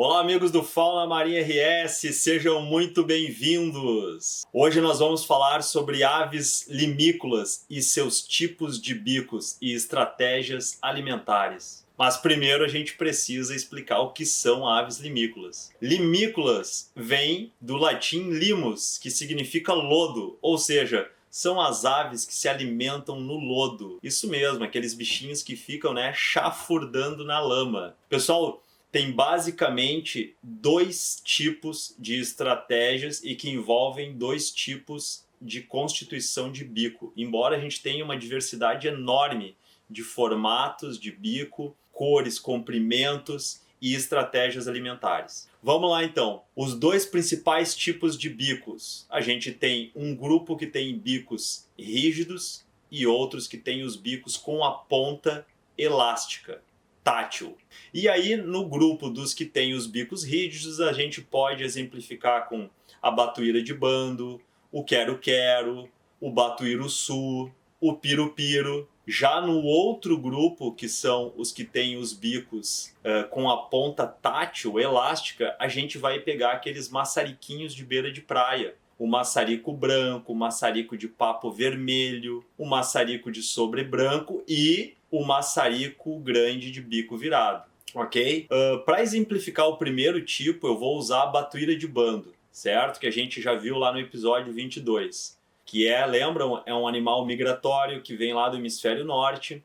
Olá, amigos do Fauna Marinha RS, sejam muito bem-vindos! Hoje nós vamos falar sobre aves limícolas e seus tipos de bicos e estratégias alimentares. Mas primeiro a gente precisa explicar o que são aves limícolas. Limícolas vem do latim limus, que significa lodo, ou seja, são as aves que se alimentam no lodo. Isso mesmo, aqueles bichinhos que ficam, chafurdando na lama. Pessoal, tem basicamente dois tipos de estratégias e que envolvem dois tipos de constituição de bico. Embora a gente tenha uma diversidade enorme de formatos de bico, cores, comprimentos e estratégias alimentares. Vamos lá então. Os dois principais tipos de bicos. A gente tem um grupo que tem bicos rígidos e outros que tem os bicos com a ponta elástica, tátil. E aí, no grupo dos que tem os bicos rígidos, a gente pode exemplificar com a batuíra de bando, o quero-quero, o batuíruçu, o piro-piro. Já no outro grupo, que são os que têm os bicos com a ponta tátil, elástica, a gente vai pegar aqueles maçariquinhos de beira de praia. O maçarico branco, o maçarico de papo vermelho, o maçarico de sobre branco e o maçarico grande de bico virado, ok? Para exemplificar o primeiro tipo, eu vou usar a batuíra de bando, certo? Que a gente já viu lá no episódio 22. Que lembram, é um animal migratório que vem lá do hemisfério norte.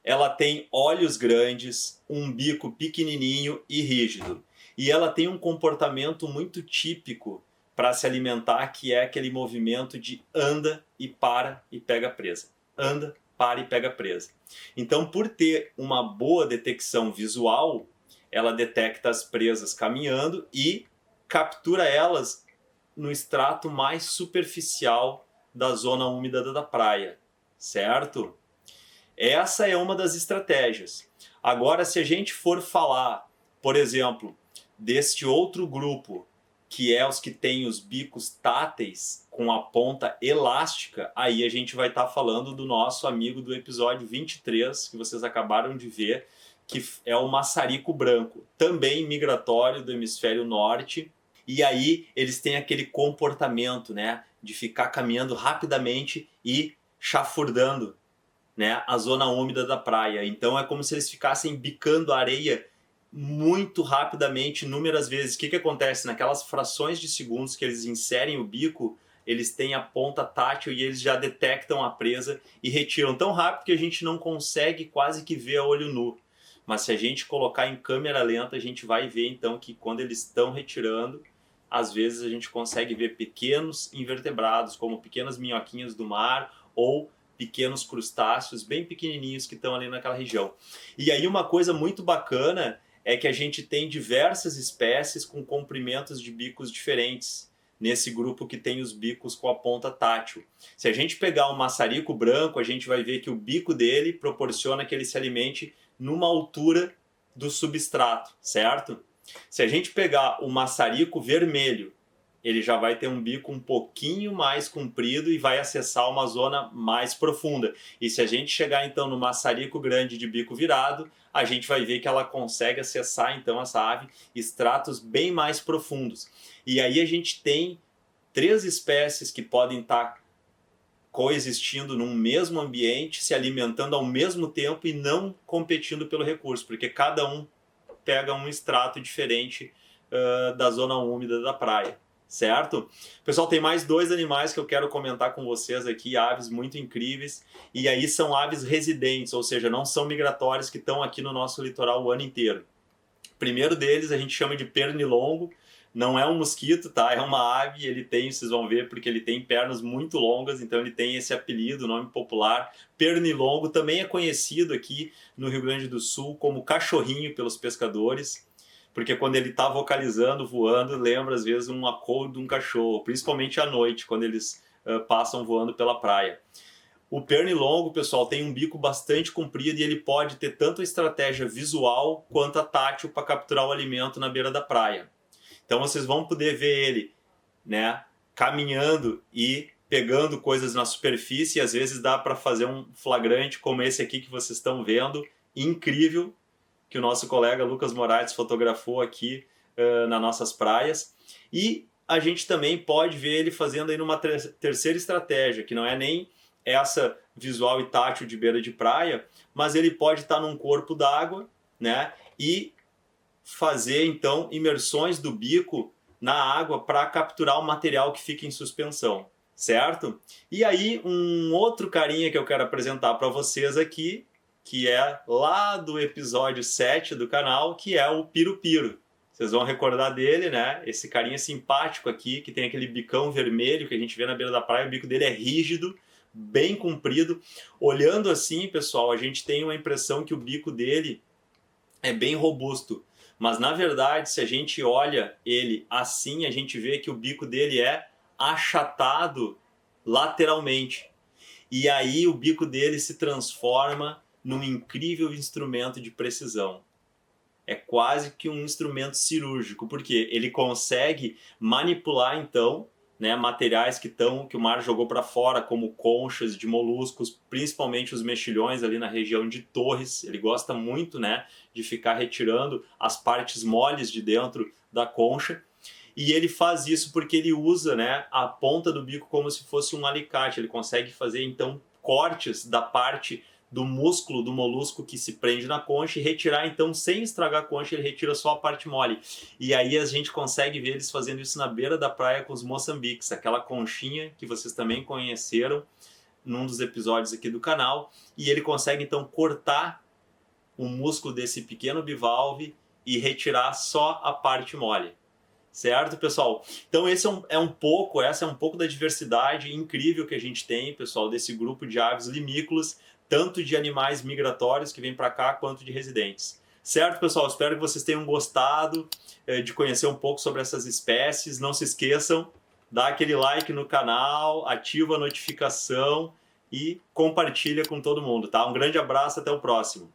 Ela tem olhos grandes, um bico pequenininho e rígido. E ela tem um comportamento muito típico para se alimentar, que é aquele movimento de anda e para e pega presa. Anda, para e pega presa. Então, por ter uma boa detecção visual, ela detecta as presas caminhando e captura elas no extrato mais superficial da zona úmida da praia, certo? Essa é uma das estratégias. Agora, se a gente for falar, por exemplo, deste outro grupo, que é os que têm os bicos táteis com a ponta elástica, aí a gente vai estar falando do nosso amigo do episódio 23, que vocês acabaram de ver, que é o maçarico branco, também migratório do hemisfério norte. E aí eles têm aquele comportamento, de ficar caminhando rapidamente e chafurdando, a zona úmida da praia. Então é como se eles ficassem bicando a areia muito rapidamente, inúmeras vezes. O que acontece? Naquelas frações de segundos que eles inserem o bico, eles têm a ponta tátil e eles já detectam a presa e retiram tão rápido que a gente não consegue quase que ver a olho nu. Mas se a gente colocar em câmera lenta, a gente vai ver então que quando eles estão retirando, às vezes a gente consegue ver pequenos invertebrados, como pequenas minhoquinhas do mar ou pequenos crustáceos bem pequenininhos que estão ali naquela região. E aí uma coisa muito bacana é que a gente tem diversas espécies com comprimentos de bicos diferentes nesse grupo que tem os bicos com a ponta tátil. Se a gente pegar um maçarico branco, a gente vai ver que o bico dele proporciona que ele se alimente numa altura do substrato, certo? Se a gente pegar o maçarico vermelho, ele já vai ter um bico um pouquinho mais comprido e vai acessar uma zona mais profunda. E se a gente chegar então no maçarico grande de bico virado, a gente vai ver que ela consegue acessar então essa ave estratos bem mais profundos. E aí a gente tem 3 espécies que podem estar coexistindo num mesmo ambiente, se alimentando ao mesmo tempo e não competindo pelo recurso, porque cada um pega um extrato diferente da zona úmida da praia, certo? Pessoal, tem mais 2 animais que eu quero comentar com vocês aqui, aves muito incríveis, e aí são aves residentes, ou seja, não são migratórias que estão aqui no nosso litoral o ano inteiro. O primeiro deles a gente chama de pernilongo, não é um mosquito, tá? É uma ave, ele tem, vocês vão ver, porque ele tem pernas muito longas, então ele tem esse apelido, nome popular. Pernilongo também é conhecido aqui no Rio Grande do Sul como cachorrinho pelos pescadores, porque quando ele está vocalizando, voando, lembra às vezes um acoudo de um cachorro, principalmente à noite, quando eles passam voando pela praia. O pernilongo, pessoal, tem um bico bastante comprido e ele pode ter tanto a estratégia visual quanto a tátil para capturar o alimento na beira da praia. Então vocês vão poder ver ele, caminhando e pegando coisas na superfície, e às vezes dá para fazer um flagrante como esse aqui que vocês estão vendo, incrível, que o nosso colega Lucas Moraes fotografou aqui nas nossas praias. E a gente também pode ver ele fazendo aí numa terceira estratégia, que não é nem essa visual e tátil de beira de praia, mas ele pode estar num corpo d'água, né? E fazer então imersões do bico na água para capturar o material que fica em suspensão, certo? E aí um outro carinha que eu quero apresentar para vocês aqui, que é lá do episódio 7 do canal, que é o Piro-Piro. Vocês vão recordar dele, né? Esse carinha simpático aqui, que tem aquele bicão vermelho que a gente vê na beira da praia. O bico dele é rígido, bem comprido. Olhando assim, pessoal, a gente tem uma impressão que o bico dele é bem robusto. Mas, na verdade, se a gente olha ele assim, a gente vê que o bico dele é achatado lateralmente. E aí o bico dele se transforma num incrível instrumento de precisão. É quase que um instrumento cirúrgico, porque ele consegue manipular, então, né, materiais que o mar jogou para fora, como conchas de moluscos, principalmente os mexilhões ali na região de Torres. Ele gosta muito, né, de ficar retirando as partes moles de dentro da concha. E ele faz isso porque ele usa, né, a ponta do bico como se fosse um alicate. Ele consegue fazer, então, cortes da parte do músculo do molusco que se prende na concha e retirar, então, sem estragar a concha, ele retira só a parte mole. E aí a gente consegue ver eles fazendo isso na beira da praia com os moçambiques, aquela conchinha que vocês também conheceram num dos episódios aqui do canal. E ele consegue, então, cortar o músculo desse pequeno bivalve e retirar só a parte mole. Certo, pessoal? Então essa é um pouco da diversidade incrível que a gente tem, pessoal, desse grupo de aves limícolas, tanto de animais migratórios que vêm para cá, quanto de residentes. Certo, pessoal? Espero que vocês tenham gostado de conhecer um pouco sobre essas espécies. Não se esqueçam, dá aquele like no canal, ativa a notificação e compartilha com todo mundo, tá? Um grande abraço, até o próximo.